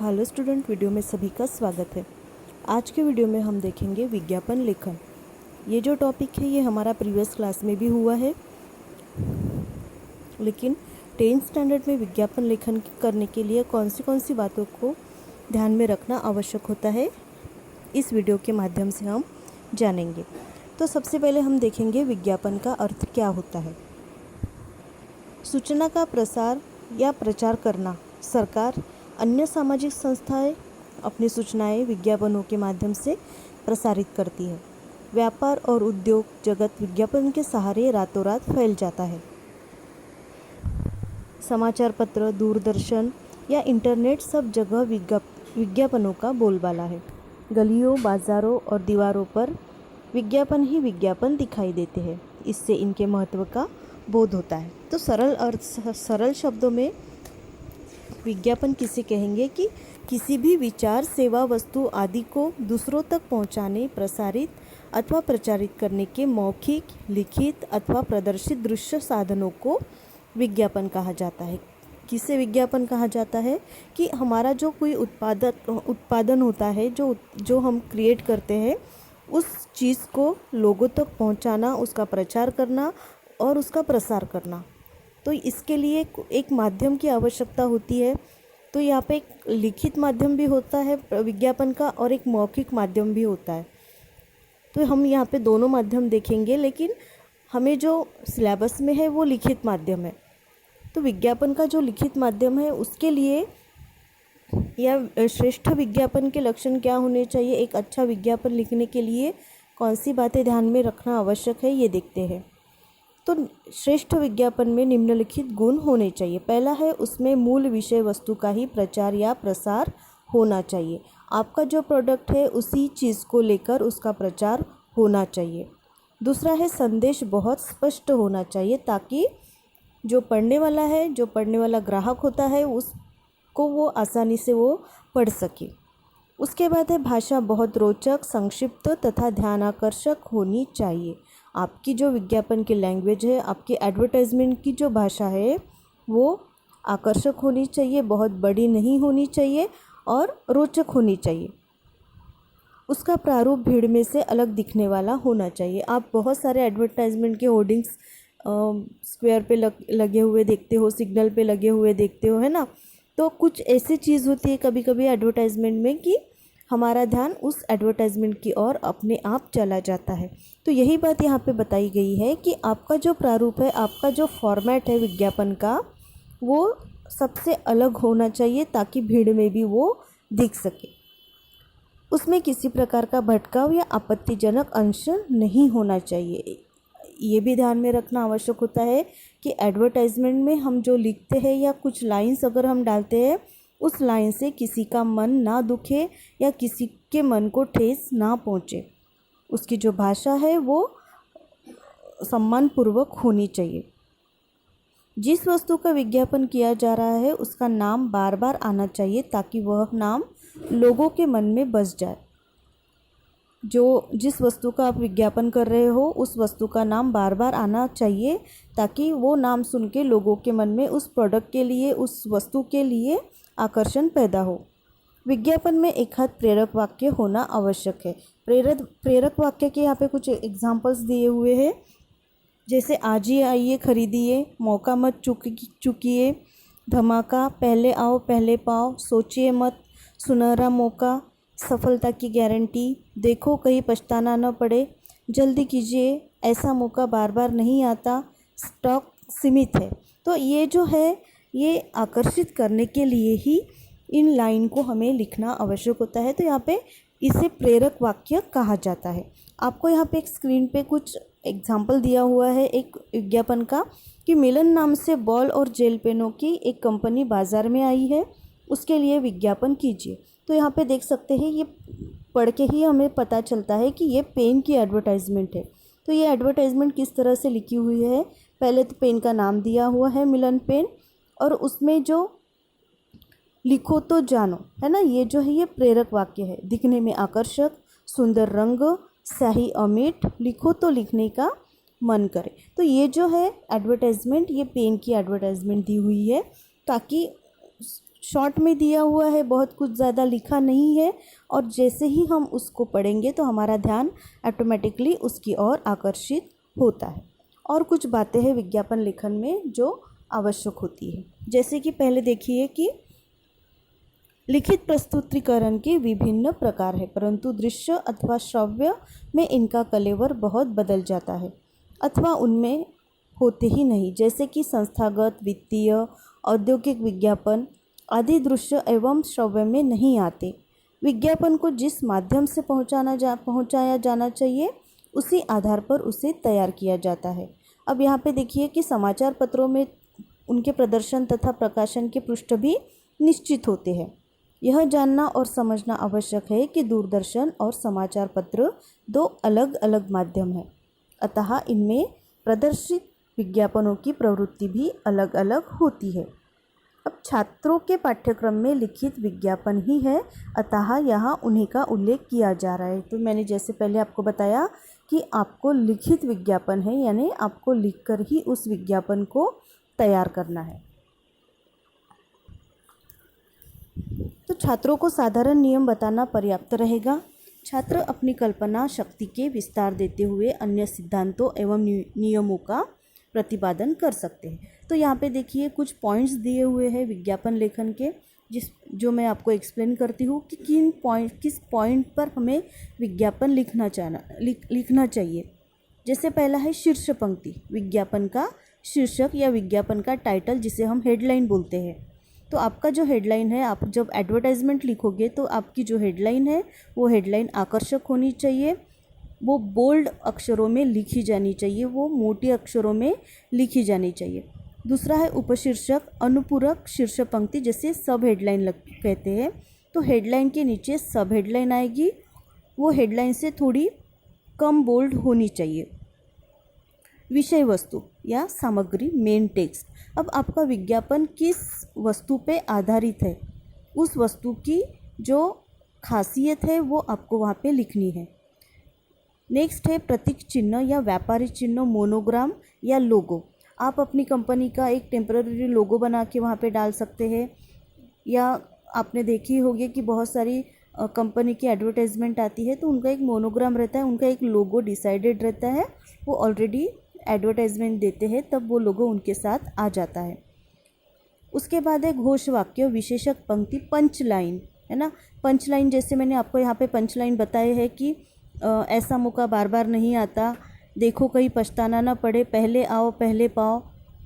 Hello student, video में सभी का स्वागत है। आज के वीडियो में हम देखेंगे विज्ञापन लेखन। ये जो टॉपिक है ये हमारा प्रीवियस क्लास में भी हुआ है, लेकिन 10th स्टैंडर्ड में विज्ञापन लेखन करने के लिए कौन सी बातों को ध्यान में रखना आवश्यक होता है, इस वीडियो के माध्यम से हम जानेंगे। तो सबसे पहले हम देखेंगे विज्ञापन का अर्थ क्या होता है। सूचना का प्रसार या प्रचार करना। सरकार, अन्य सामाजिक संस्थाएं अपनी सूचनाएं विज्ञापनों के माध्यम से प्रसारित करती है। व्यापार और उद्योग जगत विज्ञापन के सहारे रातों रात फैल जाता है। समाचार पत्र, दूरदर्शन या इंटरनेट सब जगह विज्ञापनों का बोलबाला है। गलियों, बाज़ारों और दीवारों पर विज्ञापन ही विज्ञापन दिखाई देते हैं। इससे इनके महत्व का बोध होता है। तो सरल शब्दों में विज्ञापन किसे कहेंगे कि किसी भी विचार, सेवा, वस्तु आदि को दूसरों तक पहुंचाने, प्रसारित अथवा प्रचारित करने के मौखिक, लिखित अथवा प्रदर्शित दृश्य साधनों को विज्ञापन कहा जाता है। किसे विज्ञापन कहा जाता है कि हमारा जो कोई उत्पादन होता है, जो हम क्रिएट करते हैं, उस चीज़ को लोगों तक पहुंचाना, उसका प्रचार करना और उसका प्रसार करना। तो इसके लिए एक माध्यम की आवश्यकता होती है। तो यहाँ पे एक लिखित माध्यम भी होता है विज्ञापन का और एक मौखिक माध्यम भी होता है। तो हम यहाँ पे दोनों माध्यम देखेंगे, लेकिन हमें जो सिलेबस में है वो लिखित माध्यम है। तो विज्ञापन का जो लिखित माध्यम है उसके लिए या श्रेष्ठ विज्ञापन के लक्षण क्या होने चाहिए, एक अच्छा विज्ञापन लिखने के लिए कौन सी बातें ध्यान में रखना आवश्यक है, ये देखते हैं। तो श्रेष्ठ विज्ञापन में निम्नलिखित गुण होने चाहिए। पहला है, उसमें मूल विषय वस्तु का ही प्रचार या प्रसार होना चाहिए। आपका जो प्रोडक्ट है उसी चीज़ को लेकर उसका प्रचार होना चाहिए। दूसरा है, संदेश बहुत स्पष्ट होना चाहिए ताकि जो पढ़ने वाला ग्राहक होता है उसको वो आसानी से वो पढ़ सके। उसके बाद है, भाषा बहुत रोचक, संक्षिप्त तथा ध्यानाकर्षक होनी चाहिए। आपकी जो विज्ञापन की लैंग्वेज है, आपकी एडवर्टाइजमेंट की जो भाषा है वो आकर्षक होनी चाहिए, बहुत बड़ी नहीं होनी चाहिए और रोचक होनी चाहिए। उसका प्रारूप भीड़ में से अलग दिखने वाला होना चाहिए। आप बहुत सारे एडवर्टाइजमेंट के होर्डिंग्स स्क्वायर पे लगे हुए देखते हो, सिग्नल पे लगे हुए देखते हो, है ना। तो कुछ ऐसी चीज़ होती है कभी कभी एडवर्टाइजमेंट में कि हमारा ध्यान उस एडवर्टाइजमेंट की ओर अपने आप चला जाता है। तो यही बात यहाँ पे बताई गई है कि आपका जो प्रारूप है, आपका जो फॉर्मेट है विज्ञापन का, वो सबसे अलग होना चाहिए ताकि भीड़ में भी वो दिख सके। उसमें किसी प्रकार का भटकाव या आपत्तिजनक अंश नहीं होना चाहिए। ये भी ध्यान में रखना आवश्यक होता है कि एडवर्टाइजमेंट में हम जो लिखते हैं या कुछ लाइन्स अगर हम डालते हैं, उस लाइन से किसी का मन ना दुखे या किसी के मन को ठेस ना पहुँचे। उसकी जो भाषा है वो सम्मानपूर्वक होनी चाहिए। जिस वस्तु का विज्ञापन किया जा रहा है उसका नाम बार बार आना चाहिए ताकि वह नाम लोगों के मन में बस जाए। जिस वस्तु का आप विज्ञापन कर रहे हो उस वस्तु का नाम बार बार आना चाहिए ताकि वो नाम सुन के लोगों के मन में उस प्रोडक्ट के लिए, उस वस्तु के लिए आकर्षण पैदा हो। विज्ञापन में एक हाथ प्रेरक वाक्य होना आवश्यक है। प्रेरक वाक्य के यहाँ पे कुछ एग्जांपल्स दिए हुए हैं, जैसे आज ही आइए खरीदिए, मौका मत चुकिए, धमाका, पहले आओ पहले पाओ, सोचिए मत, सुनहरा मौका, सफलता की गारंटी, देखो कहीं पछताना न पड़े, जल्दी कीजिए, ऐसा मौका बार बार नहीं आता, स्टॉक सीमित है। तो ये जो है ये आकर्षित करने के लिए ही इन लाइन को हमें लिखना आवश्यक होता है। तो यहाँ पे इसे प्रेरक वाक्य कहा जाता है। आपको यहाँ पे एक स्क्रीन पे कुछ एग्जाम्पल दिया हुआ है एक विज्ञापन का कि मिलन नाम से बॉल और जेल पेनों की एक कंपनी बाज़ार में आई है, उसके लिए विज्ञापन कीजिए। तो यहाँ पे देख सकते हैं, ये पढ़ के ही हमें पता चलता है कि ये पेन की एडवर्टाइजमेंट है। तो ये एडवर्टाइजमेंट किस तरह से लिखी हुई है, पहले तो पेन का नाम दिया हुआ है मिलन पेन, और उसमें जो लिखो तो जानो, है ना, ये जो है ये प्रेरक वाक्य है। दिखने में आकर्षक, सुंदर रंग, स्याही अमिट, लिखो तो लिखने का मन करे। तो ये जो है एडवर्टाइजमेंट, ये पेन की एडवर्टाइजमेंट दी हुई है ताकि शॉर्ट में दिया हुआ है, बहुत कुछ ज़्यादा लिखा नहीं है, और जैसे ही हम उसको पढ़ेंगे तो हमारा ध्यान ऑटोमेटिकली उसकी ओर आकर्षित होता है। और कुछ बातें हैं विज्ञापन लेखन में जो आवश्यक होती है, जैसे कि पहले देखिए कि लिखित प्रस्तुतिकरण के विभिन्न प्रकार है, परंतु दृश्य अथवा श्रव्य में इनका कलेवर बहुत बदल जाता है अथवा उनमें होते ही नहीं, जैसे कि संस्थागत, वित्तीय, औद्योगिक विज्ञापन आदि दृश्य एवं श्रव्य में नहीं आते। विज्ञापन को जिस माध्यम से पहुंचाया जाना चाहिए उसी आधार पर उसे तैयार किया जाता है। अब यहाँ पे देखिए कि समाचार पत्रों में उनके प्रदर्शन तथा प्रकाशन के पृष्ठ भी निश्चित होते हैं। यह जानना और समझना आवश्यक है कि दूरदर्शन और समाचार पत्र दो अलग अलग माध्यम हैं, अतः इनमें प्रदर्शित विज्ञापनों की प्रवृत्ति भी अलग अलग होती है। अब छात्रों के पाठ्यक्रम में लिखित विज्ञापन ही है, अतः यहाँ उन्हीं का उल्लेख किया जा रहा है। तो मैंने जैसे पहले आपको बताया कि आपको लिखित विज्ञापन है, यानी आपको लिखकर ही उस विज्ञापन को तैयार करना है। तो छात्रों को साधारण नियम बताना पर्याप्त रहेगा। छात्र अपनी कल्पना शक्ति के विस्तार देते हुए अन्य सिद्धांतों एवं नियमों का प्रतिपादन कर सकते हैं। तो यहाँ पे देखिए कुछ पॉइंट्स दिए हुए हैं विज्ञापन लेखन के, जो मैं आपको एक्सप्लेन करती हूँ कि किस पॉइंट पर हमें विज्ञापन लिखना चाहिए। जैसे पहला है शीर्ष पंक्ति, विज्ञापन का शीर्षक या विज्ञापन का टाइटल जिसे हम हेडलाइन बोलते हैं। तो आपका जो हेडलाइन है, आप जब एडवर्टाइजमेंट लिखोगे तो आपकी जो हेडलाइन है वो हेडलाइन आकर्षक होनी चाहिए, वो बोल्ड अक्षरों में लिखी जानी चाहिए, वो मोटी अक्षरों में लिखी जानी चाहिए। दूसरा है उपशीर्षक, अनुपूरक शीर्ष पंक्ति जैसे सब हेडलाइन कहते हैं। तो हेडलाइन के नीचे सब हेडलाइन आएगी, वो हेडलाइन से थोड़ी कम बोल्ड होनी चाहिए। विषय वस्तु या सामग्री, मेन टेक्स्ट। अब आपका विज्ञापन किस वस्तु पे आधारित है, उस वस्तु की जो खासियत है वो आपको वहाँ पे लिखनी है। नेक्स्ट है प्रतीक चिन्ह या व्यापारी चिन्ह, मोनोग्राम या लोगो। आप अपनी कंपनी का एक टेम्पररी लोगो बना के वहाँ पे डाल सकते हैं, या आपने देखी होगी कि बहुत सारी कंपनी की एडवर्टाइजमेंट आती है तो उनका एक मोनोग्राम रहता है, उनका एक लोगो डिसाइडेड रहता है, वो ऑलरेडी एडवर्टाइजमेंट देते हैं तब वो लोगो उनके साथ आ जाता है। उसके बाद है घोष वाक्य, विशेषक पंक्ति, पंच लाइन, है ना। पंच लाइन जैसे मैंने आपको यहाँ पे पंच लाइन बताए है कि ऐसा मौका बार बार नहीं आता, देखो कहीं पछताना ना पड़े, पहले आओ पहले पाओ,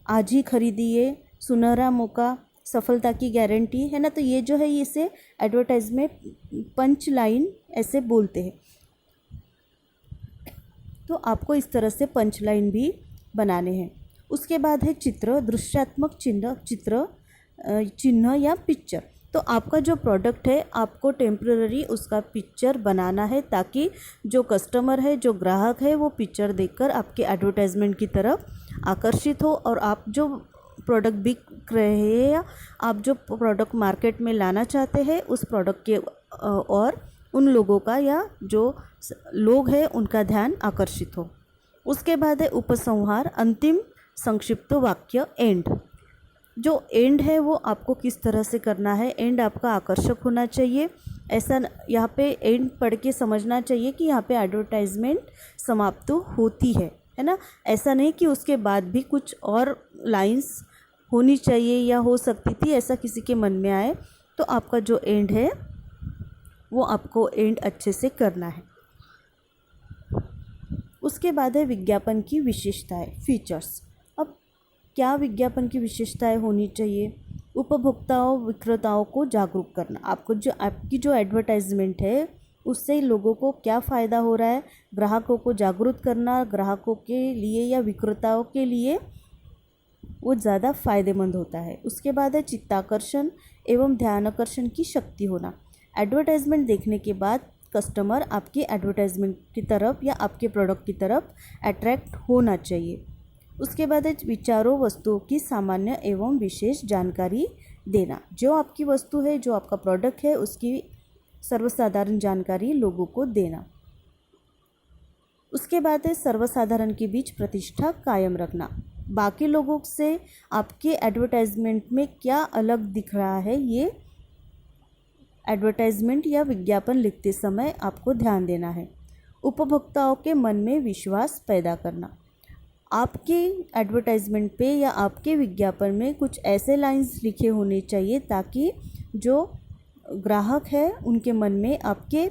आज ही खरीदिए, सुनहरा मौका, सफलता की गारंटी, है ना। तो ये जो है इसे एडवर्टाइज में पंच लाइन ऐसे बोलते हैं। तो आपको इस तरह से पंच लाइन भी बनाने हैं। उसके बाद है चित्र, दृश्यात्मक चिन्ह या पिक्चर। तो आपका जो प्रोडक्ट है आपको टेम्पररी उसका पिक्चर बनाना है, ताकि जो कस्टमर है, जो ग्राहक है, वो पिक्चर देखकर आपके एडवर्टाइजमेंट की तरफ आकर्षित हो, और आप जो प्रोडक्ट बिक रहे हैं या आप जो प्रोडक्ट मार्केट में लाना चाहते हैं उस प्रोडक्ट के और उन लोगों का या जो लोग हैं उनका ध्यान आकर्षित हो। उसके बाद है उपसंहार, अंतिम संक्षिप्त वाक्य, एंड। जो एंड है वो आपको किस तरह से करना है, एंड आपका आकर्षक होना चाहिए। ऐसा यहाँ पे एंड पढ़ के समझना चाहिए कि यहाँ पे एडवर्टाइजमेंट समाप्त होती है ना। ऐसा नहीं कि उसके बाद भी कुछ और लाइंस होनी चाहिए या हो सकती थी, ऐसा किसी के मन में आए। तो आपका जो एंड है वो आपको एंड अच्छे से करना है। उसके बाद है विज्ञापन की विशेषताएं, फीचर्स। अब क्या विज्ञापन की विशेषताएं होनी चाहिए? उपभोक्ताओं, विक्रेताओं को जागरूक करना। आपकी जो एडवर्टाइजमेंट है उससे लोगों को क्या फ़ायदा हो रहा है, ग्राहकों को जागरूक करना, ग्राहकों के लिए या विक्रेताओं के लिए वो ज़्यादा फ़ायदेमंद होता है। उसके बाद है चित्ताकर्षण एवं ध्यानाकर्षण की शक्ति होना। एडवर्टाइजमेंट देखने के बाद कस्टमर आपकी एडवर्टाइजमेंट की तरफ या आपके प्रोडक्ट की तरफ अट्रैक्ट होना चाहिए। उसके बाद है विचारों, वस्तुओं की सामान्य एवं विशेष जानकारी देना। जो आपकी वस्तु है, जो आपका प्रोडक्ट है, उसकी सर्वसाधारण जानकारी लोगों को देना। उसके बाद है सर्वसाधारण के बीच प्रतिष्ठा कायम रखना। बाकी लोगों से आपके एडवर्टाइजमेंट में क्या अलग दिख रहा है, ये एडवर्टाइजमेंट या विज्ञापन लिखते समय आपको ध्यान देना है। उपभोक्ताओं के मन में विश्वास पैदा करना। आपके एडवर्टाइजमेंट पे या आपके विज्ञापन में कुछ ऐसे लाइंस लिखे होने चाहिए ताकि जो ग्राहक है उनके मन में आपके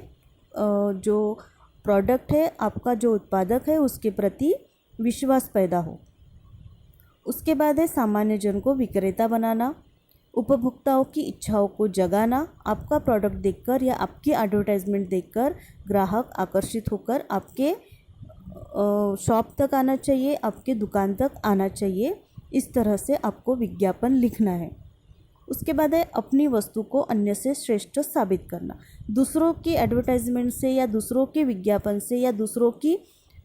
जो प्रोडक्ट है, आपका जो उत्पादक है, उसके प्रति विश्वास पैदा हो। उसके बाद है सामान्य जन को विक्रेता बनाना, उपभोक्ताओं की इच्छाओं को जगाना। आपका प्रोडक्ट देखकर या आपकी एडवर्टाइजमेंट देखकर ग्राहक आकर्षित होकर आपके शॉप तक आना चाहिए, आपके दुकान तक आना चाहिए। इस तरह से आपको विज्ञापन लिखना है। उसके बाद है अपनी वस्तु को अन्य से श्रेष्ठ साबित करना। दूसरों की एडवर्टाइजमेंट से या दूसरों के विज्ञापन से या दूसरों की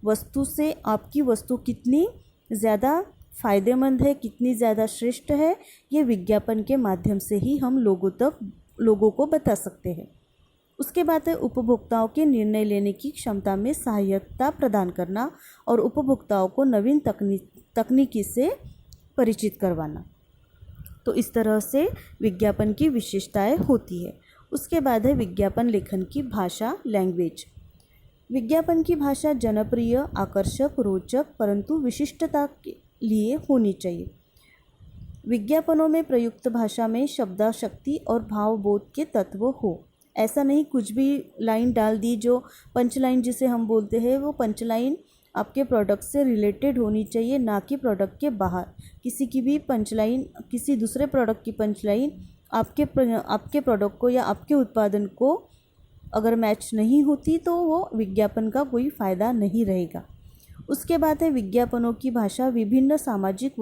वस्तु से आपकी वस्तु कितनी ज़्यादा फ़ायदेमंद है, कितनी ज़्यादा श्रेष्ठ है, ये विज्ञापन के माध्यम से ही हम लोगों को बता सकते हैं। उसके बाद है उपभोक्ताओं के निर्णय लेने की क्षमता में सहायता प्रदान करना और उपभोक्ताओं को नवीन तकनीकी से परिचित करवाना। तो इस तरह से विज्ञापन की विशेषताएं होती है। उसके बाद है विज्ञापन लेखन की भाषा, लैंग्वेज। विज्ञापन की भाषा जनप्रिय, आकर्षक, रोचक परंतु विशिष्टता के लिए होनी चाहिए। विज्ञापनों में प्रयुक्त भाषा में शब्दाशक्ति और भावबोध के तत्व हो। ऐसा नहीं कुछ भी लाइन डाल दी, जो पंच लाइन जिसे हम बोलते हैं, वो पंच लाइन आपके प्रोडक्ट से रिलेटेड होनी चाहिए, ना कि प्रोडक्ट के बाहर। किसी की भी पंच लाइन, किसी दूसरे प्रोडक्ट की पंच लाइन आपके प्रोडक्ट को या आपके उत्पादन को अगर मैच नहीं होती तो वो विज्ञापन का कोई फ़ायदा नहीं रहेगा। उसके बाद है विज्ञापनों की भाषा विभिन्न सामाजिक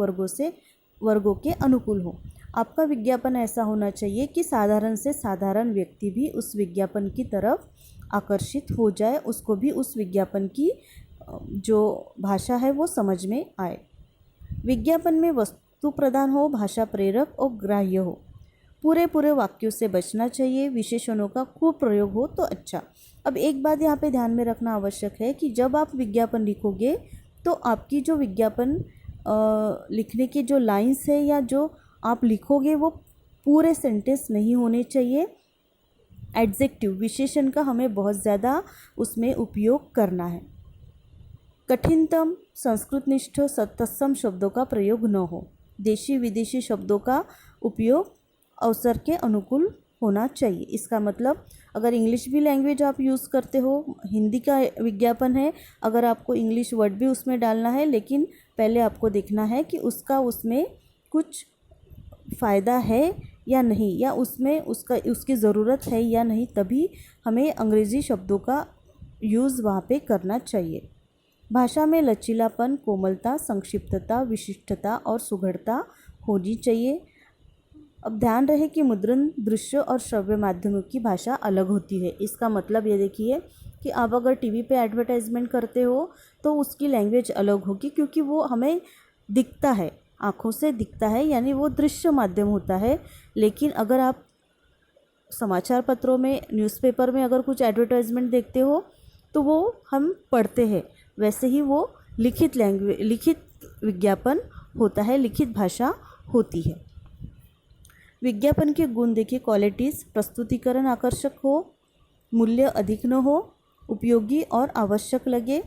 वर्गों के अनुकूल हो। आपका विज्ञापन ऐसा होना चाहिए कि साधारण से साधारण व्यक्ति भी उस विज्ञापन की तरफ आकर्षित हो जाए, उसको भी उस विज्ञापन की जो भाषा है वो समझ में आए। विज्ञापन में वस्तु प्रधान हो, भाषा प्रेरक और ग्राह्य हो। पूरे वाक्यों से बचना चाहिए, विशेषणों का खूब प्रयोग हो तो अच्छा। अब एक बात यहाँ पे ध्यान में रखना आवश्यक है कि जब आप विज्ञापन लिखोगे तो आपकी जो विज्ञापन लिखने की जो लाइंस है या जो आप लिखोगे वो पूरे सेंटेंस नहीं होने चाहिए। एडजेक्टिव, विशेषण का हमें बहुत ज़्यादा उसमें उपयोग करना है। कठिनतम, संस्कृतनिष्ठ, तत्सम शब्दों का प्रयोग न हो। देशी विदेशी शब्दों का उपयोग अवसर के अनुकूल होना चाहिए। इसका मतलब अगर इंग्लिश भी लैंग्वेज आप यूज़ करते हो, हिंदी का विज्ञापन है, अगर आपको इंग्लिश वर्ड भी उसमें डालना है, लेकिन पहले आपको देखना है कि उसमें कुछ फ़ायदा है या नहीं, या उसकी ज़रूरत है या नहीं, तभी हमें अंग्रेज़ी शब्दों का यूज़ वहाँ पे करना चाहिए। भाषा में लचीलापन, कोमलता, संक्षिप्तता, विशिष्टता और सुघड़ता होनी चाहिए। अब ध्यान रहे कि मुद्रण, दृश्य और श्रव्य माध्यमों की भाषा अलग होती है। इसका मतलब ये देखिए कि आप अगर टीवी पे एडवर्टाइजमेंट करते हो तो उसकी लैंग्वेज अलग होगी, क्योंकि वो हमें दिखता है, आँखों से दिखता है, यानी वो दृश्य माध्यम होता है। लेकिन अगर आप समाचार पत्रों में, न्यूज़पेपर में अगर कुछ एडवर्टाइजमेंट देखते हो तो वो हम पढ़ते हैं, वैसे ही वो लिखित विज्ञापन होता है, लिखित भाषा होती है। विज्ञापन के गुण देखिए, क्वालिटीज़, प्रस्तुतिकरण आकर्षक हो, मूल्य अधिक न हो, उपयोगी और आवश्यक लगे,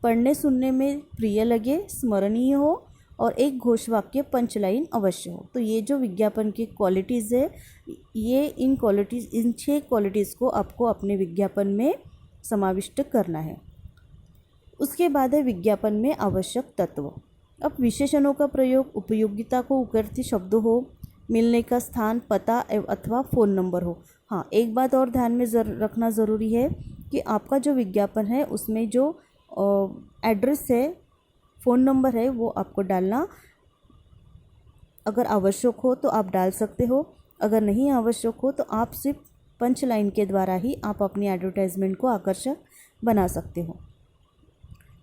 पढ़ने सुनने में प्रिय लगे, स्मरणीय हो और एक घोषवाक्य पंच लाइन अवश्य हो। तो ये जो विज्ञापन की क्वालिटीज़ है, इन 6 क्वालिटीज़ को आपको अपने विज्ञापन में समाविष्ट करना है। उसके बाद है विज्ञापन में आवश्यक तत्व। अब विशेषणों का प्रयोग, उपयोगिता को उकरती शब्द हो, मिलने का स्थान, पता अथवा फ़ोन नंबर हो। हाँ, एक बात और ध्यान में रखना ज़रूरी है कि आपका जो विज्ञापन है उसमें जो एड्रेस है, फ़ोन नंबर है, वो आपको डालना अगर आवश्यक हो तो आप डाल सकते हो, अगर नहीं आवश्यक हो तो आप सिर्फ पंच लाइन के द्वारा ही आप अपनी एडवर्टाइजमेंट को आकर्षक बना सकते हो।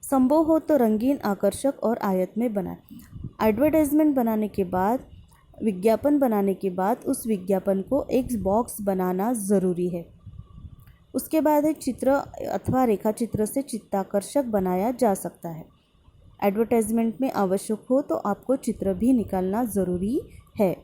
संभव हो तो रंगीन, आकर्षक और आयत में बनाएं। एडवर्टाइजमेंट बनाने के बाद, विज्ञापन बनाने के बाद उस विज्ञापन को एक बॉक्स बनाना ज़रूरी है। उसके बाद एक चित्र अथवा रेखा चित्र से चित्ताकर्षक बनाया जा सकता है। एडवर्टाइजमेंट में आवश्यक हो तो आपको चित्र भी निकालना ज़रूरी है।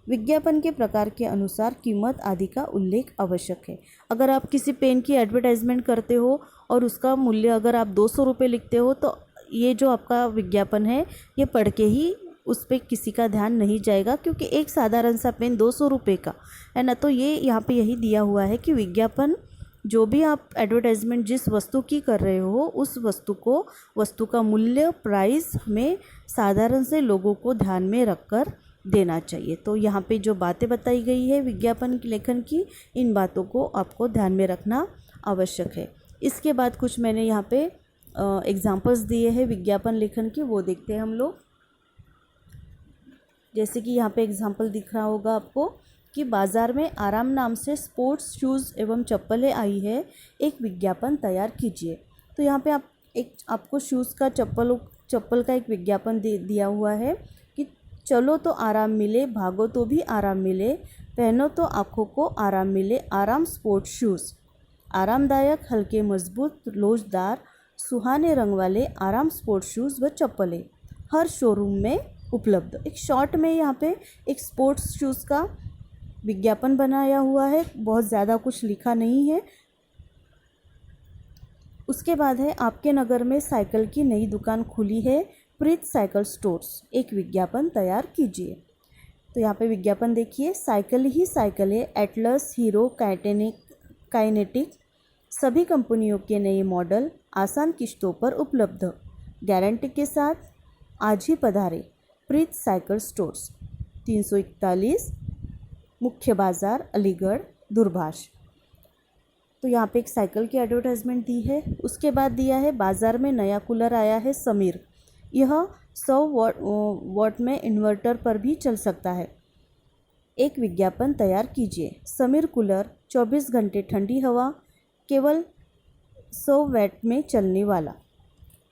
विज्ञापन के प्रकार के अनुसार कीमत आदि का उल्लेख आवश्यक है। अगर आप किसी पेन की एडवर्टाइजमेंट करते हो और उसका मूल्य अगर आप 200 रुपये लिखते हो तो ये जो आपका विज्ञापन है ये पढ़ के ही उस पर किसी का ध्यान नहीं जाएगा, क्योंकि एक साधारण सा पेन 200 रुपये का है ना। तो ये यहाँ पे यही दिया हुआ है कि विज्ञापन जो भी आप एडवर्टाइजमेंट जिस वस्तु की कर रहे हो उस वस्तु का मूल्य प्राइस हमें साधारण से लोगों को ध्यान में रखकर देना चाहिए। तो यहाँ पे जो बातें बताई गई है विज्ञापन की लेखन की, इन बातों को आपको ध्यान में रखना आवश्यक है। इसके बाद कुछ मैंने यहाँ पे एग्जांपल्स दिए हैं विज्ञापन लेखन की, वो देखते हैं हम लोग। जैसे कि यहाँ पे एग्जांपल दिख रहा होगा आपको कि बाज़ार में आराम नाम से स्पोर्ट्स शूज़ एवं चप्पलें आई है, एक विज्ञापन तैयार कीजिए। तो यहाँ पे आपको शूज़ का चप्पल का एक विज्ञापन दिया हुआ है कि चलो तो आराम मिले, भागो तो भी आराम मिले, पहनो तो आँखों को आराम मिले, आराम स्पोर्ट्स शूज़, आरामदायक, हल्के, मजबूत, लोचदार, सुहाने रंग वाले आराम स्पोर्ट्स शूज़ व चप्पलें हर शोरूम में उपलब्ध। एक शॉर्ट में यहाँ पे एक स्पोर्ट्स शूज़ का विज्ञापन बनाया हुआ है, बहुत ज़्यादा कुछ लिखा नहीं है। उसके बाद है आपके नगर में साइकिल की नई दुकान खुली है, प्रीत साइकिल स्टोर्स, एक विज्ञापन तैयार कीजिए। तो यहाँ पे विज्ञापन देखिए, साइकिल ही साइकिल है, एटलस, हीरो, काइनेटिक सभी कंपनियों के नए मॉडल आसान किश्तों पर उपलब्ध, गारंटी के साथ, आज ही पधारे, प्रीत साइकिल स्टोर्स, 341 मुख्य बाज़ार, अलीगढ़, दूरभाष। तो यहाँ पे एक साइकिल की एडवर्टाइजमेंट दी है। उसके बाद दिया है बाज़ार में नया कूलर आया है समीर, यह 100 वाट में इन्वर्टर पर भी चल सकता है, एक विज्ञापन तैयार कीजिए। समीर कूलर 24 घंटे ठंडी हवा, केवल 100 वाट में चलने वाला।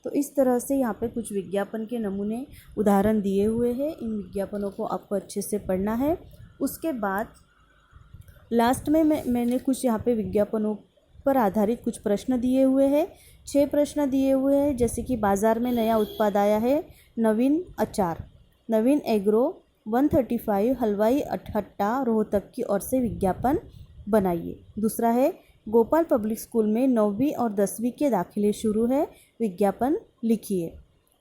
तो इस तरह से यहाँ पे कुछ विज्ञापन के नमूने उदाहरण दिए हुए हैं। इन विज्ञापनों को आपको अच्छे से पढ़ना है। उसके बाद लास्ट में मैंने कुछ यहाँ पे विज्ञापनों पर आधारित कुछ प्रश्न दिए हुए हैं। 6 प्रश्न दिए हुए हैं, जैसे कि बाज़ार में नया उत्पाद आया है, नवीन अचार, नवीन एग्रो 135 हलवाई अट्ठा रोहतक की ओर से विज्ञापन बनाइए। दूसरा है गोपाल पब्लिक स्कूल में 9वीं और 10वीं के दाखिले शुरू है, विज्ञापन लिखिए।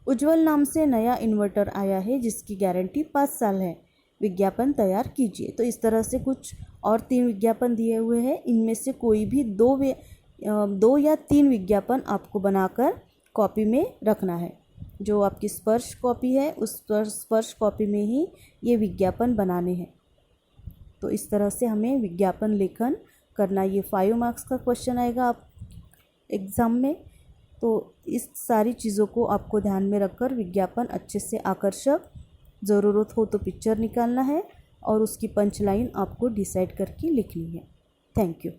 उज्ज्वल नाम से नया इन्वर्टर आया है जिसकी गारंटी 5 साल है, विज्ञापन तैयार कीजिए। तो इस तरह से कुछ और 3 विज्ञापन दिए हुए हैं। इनमें से कोई भी 2 या 3 विज्ञापन आपको बनाकर कॉपी में रखना है। जो आपकी स्पर्श कॉपी है उस स्पर्श कॉपी में ही ये विज्ञापन बनाने हैं। तो इस तरह से हमें विज्ञापन लेखन करना। ये 5 मार्क्स का क्वेश्चन आएगा आप एग्ज़ाम में। तो इस सारी चीज़ों को आपको ध्यान में रखकर विज्ञापन अच्छे से आकर्षक, ज़रूरत हो तो पिक्चर निकालना है और उसकी पंच लाइन आपको डिसाइड करके लिखनी है। Thank you.